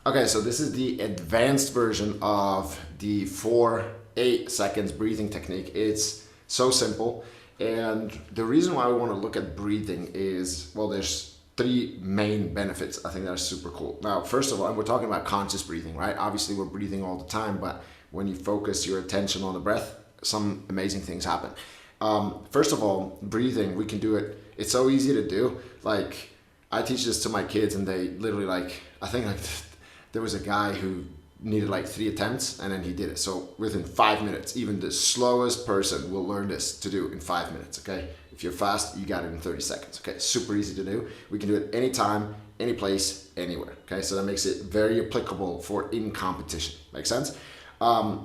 Okay, so this is the advanced version of the 4-8 seconds breathing technique. It's so simple. And the reason why we want to look at breathing is, well, there's three main benefits I think that are super cool. Now, first of all, we're talking about conscious breathing, right? Obviously, we're breathing all the time, but when you focus your attention on the breath, some amazing things happen. First of all, breathing, we can do it. It's so easy to do. Like, I teach this to my kids, and they literally I think there was a guy who needed like 3 attempts, and then he did it. So within 5 minutes, even the slowest person will learn this to do in 5 minutes, okay? If you're fast, you got it in 30 seconds, okay? Super easy to do. We can do it anytime, any place, anywhere, okay? So that makes it very applicable for in competition. Make sense?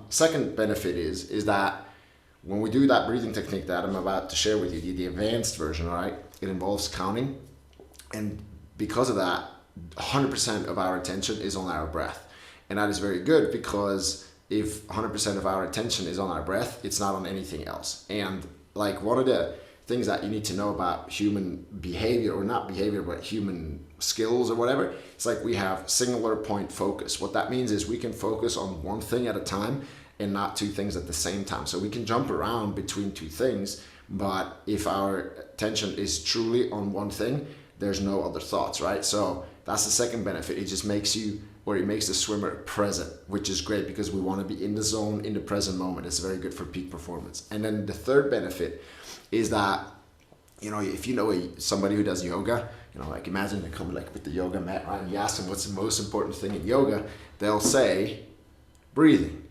Second benefit is that when we do that breathing technique that I'm about to share with you, the advanced version, all right, it involves counting. And because of that, 100% of our attention is on our breath. And that is very good, because if 100% of our attention is on our breath, it's not on anything else. And like, one of the things that you need to know about human behavior, or not behavior, but human skills or whatever, it's like we have singular point focus. What that means is we can focus on one thing at a time and not two things at the same time. So we can jump around between two things, but if our attention is truly on one thing, there's no other thoughts, right? So that's the second benefit. It just makes you, or it makes the swimmer present, which is great, because we want to be in the zone, in the present moment. It's very good for peak performance. And then the third benefit is that, you know, if you know somebody who does yoga, you know, like imagine they come like with the yoga mat, right? And you ask them what's the most important thing in yoga, they'll say breathing.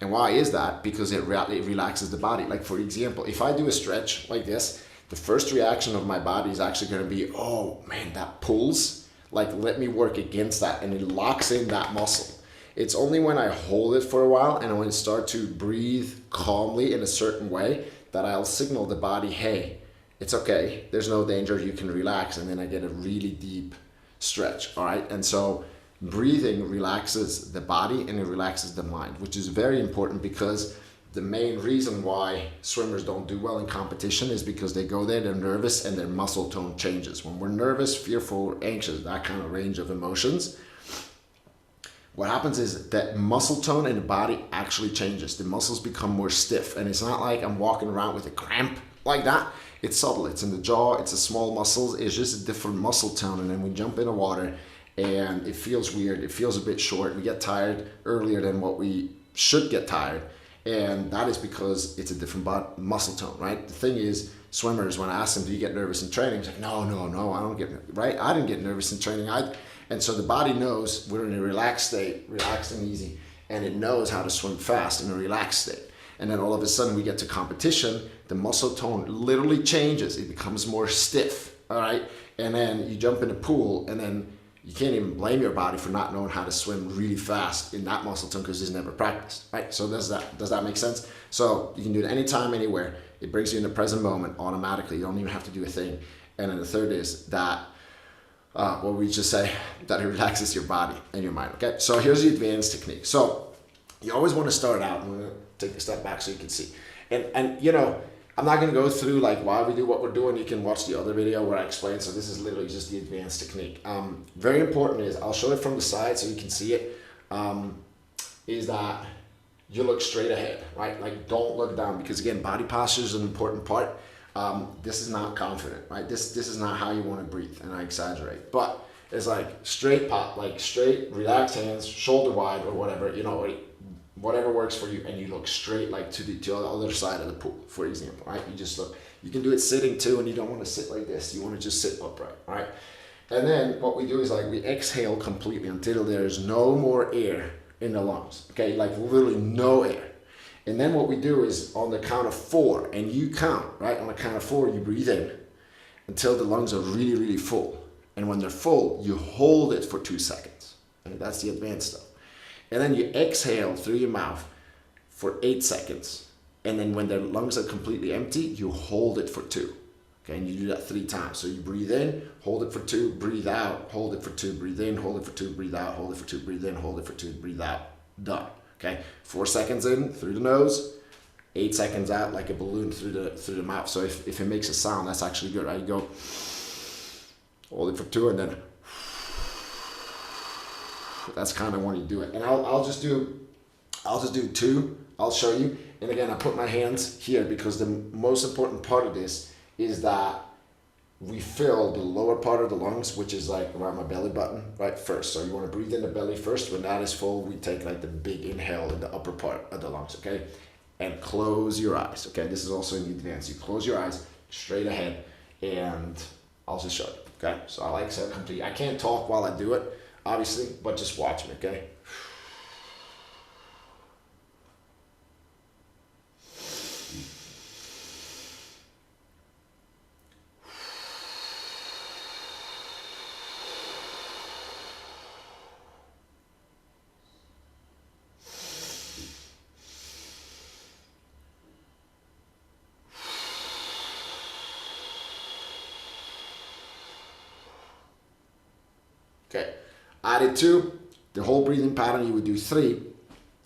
And why is that? Because it relaxes the body. Like, for example, if I do a stretch like this, the first reaction of my body is actually going to be, oh man, that pulls. Like, let me work against that, and it locks in that muscle. It's only when I hold it for a while and when I start to breathe calmly in a certain way that I'll signal the body, hey, it's okay, there's no danger, you can relax, and then I get a really deep stretch, all right? And so breathing relaxes the body and it relaxes the mind, which is very important, because the main reason why swimmers don't do well in competition is because they go there, they're nervous, and their muscle tone changes. When we're nervous, fearful, anxious, that kind of range of emotions, what happens is that muscle tone in the body actually changes. The muscles become more stiff, and it's not like I'm walking around with a cramp like that. It's subtle. It's in the jaw. It's the small muscles. It's just a different muscle tone. And then we jump in the water, and it feels weird. It feels a bit short. We get tired earlier than what we should get tired. And that is because it's a different muscle tone, right? The thing is, swimmers, when I ask them, do you get nervous in training? It's like, no, I don't get nervous, right? I didn't get nervous in training. And so the body knows we're in a relaxed state, relaxed and easy, and it knows how to swim fast in a relaxed state. And then all of a sudden we get to competition, the muscle tone literally changes. It becomes more stiff, all right? And then you jump in the pool, and then you can't even blame your body for not knowing how to swim really fast in that muscle tone, because it's never practiced, right? So does that make sense? So you can do it anytime, anywhere. It brings you in the present moment automatically. You don't even have to do a thing. And then the third is that, what we just say, that it relaxes your body and your mind, okay? So here's the advanced technique. So you always want to start out, I'm going to take a step back so you can see. And you know, I'm not going to go through like why we do what we're doing. You can watch the other video where I explain. So this is literally just the advanced technique. Very important is, I'll show it from the side so you can see it, is that you look straight ahead, right? Like, don't look down, because again, body posture is an important part. This is not confident, right? This is not how you want to breathe, and I exaggerate. But it's like straight pop, like straight, relaxed hands, shoulder wide, or whatever, you know, whatever works for you, and you look straight, like to the other side of the pool, for example, right? You just look. You can do it sitting too, and you don't want to sit like this. You want to just sit upright, right? And then what we do is like we exhale completely until there's no more air in the lungs, okay? Like literally no air. And then what we do is on the count of 4, and you count, right? On the count of 4, you breathe in until the lungs are really, really full. And when they're full, you hold it for 2 seconds. And that's the advanced stuff. And then you exhale through your mouth for 8 seconds. And then when the lungs are completely empty, you hold it for 2. Okay, and you do that 3 times. So you breathe in, hold it for 2, breathe out, hold it for 2, breathe in, hold it for 2, breathe out, hold it for 2, breathe in, hold it for 2, breathe out. Done. Okay, 4 seconds in through the nose, 8 seconds out like a balloon through the mouth. So if it makes a sound, that's actually good, right? You go, hold it for 2, and then That's kind of when you do it. And I'll just do 2. I'll show you. And again, I put my hands here because the most important part of this is that we fill the lower part of the lungs, which is like around my belly button, right, first. So you want to breathe in the belly first. When that is full, we take like the big inhale in the upper part of the lungs, okay? And close your eyes, okay? This is also in the advance. You close your eyes straight ahead, and I'll just show you, okay? So I like to complete. I can't talk while I do it, obviously, but just watch me, okay? Okay, I did 2. The whole breathing pattern, you would do 3.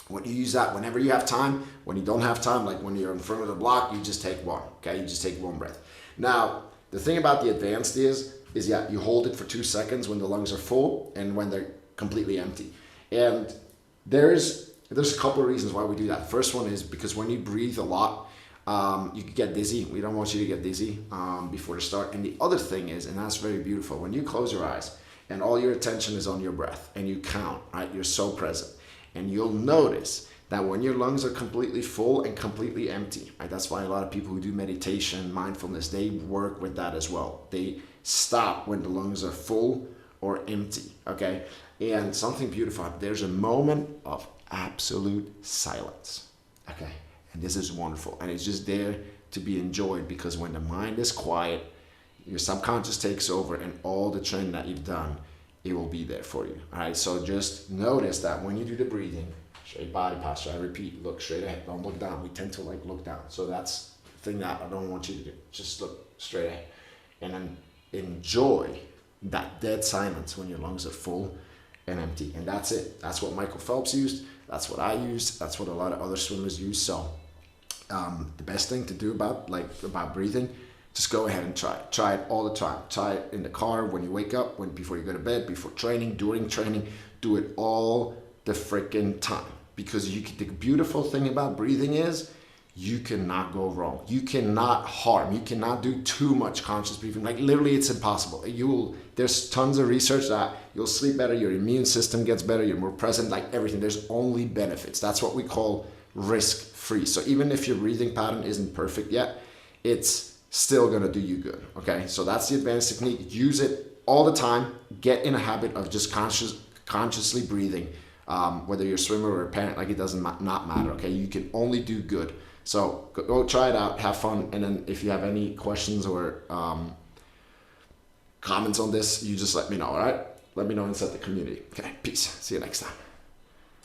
When you use that, whenever you have time, when you don't have time, like when you're in front of the block, you just take 1, okay? You just take 1 breath. Now, the thing about the advanced is yeah, you hold it for 2 seconds when the lungs are full and when they're completely empty. And there's a couple of reasons why we do that. First one is because when you breathe a lot, you can get dizzy. We don't want you to get dizzy before the start. And the other thing is, and that's very beautiful, when you close your eyes, and all your attention is on your breath and you count, right? You're so present. And you'll notice that when your lungs are completely full and completely empty, right? That's why a lot of people who do meditation, mindfulness, they work with that as well. They stop when the lungs are full or empty, okay? And something beautiful, there's a moment of absolute silence, okay? And this is wonderful. And it's just there to be enjoyed, because when the mind is quiet, your subconscious takes over, and all the training that you've done, it will be there for you. All right, so just notice that when you do the breathing, straight body posture, I repeat, look straight ahead, don't look down. We tend to like look down. So that's the thing that I don't want you to do. Just look straight ahead, and then enjoy that dead silence when your lungs are full and empty. And that's it. That's what Michael Phelps used. That's what I used. That's what a lot of other swimmers use. So the best thing to do about breathing, just go ahead and try it. Try it all the time. Try it in the car, when you wake up, before you go to bed, before training, during training. Do it all the freaking time. Because the beautiful thing about breathing is you cannot go wrong. You cannot harm. You cannot do too much conscious breathing. Like literally, it's impossible. There's tons of research that you'll sleep better, your immune system gets better, you're more present, like everything. There's only benefits. That's what we call risk-free. So even if your breathing pattern isn't perfect yet, it's still gonna do you good, okay? So that's the advanced technique. Use it all the time. Get in a habit of just consciously breathing. Whether you're a swimmer or a parent, like it doesn't not matter, okay? You can only do good. So go try it out, have fun, and then if you have any questions or comments on this, you just let me know, all right? Let me know inside the community. Okay, peace. See you next time.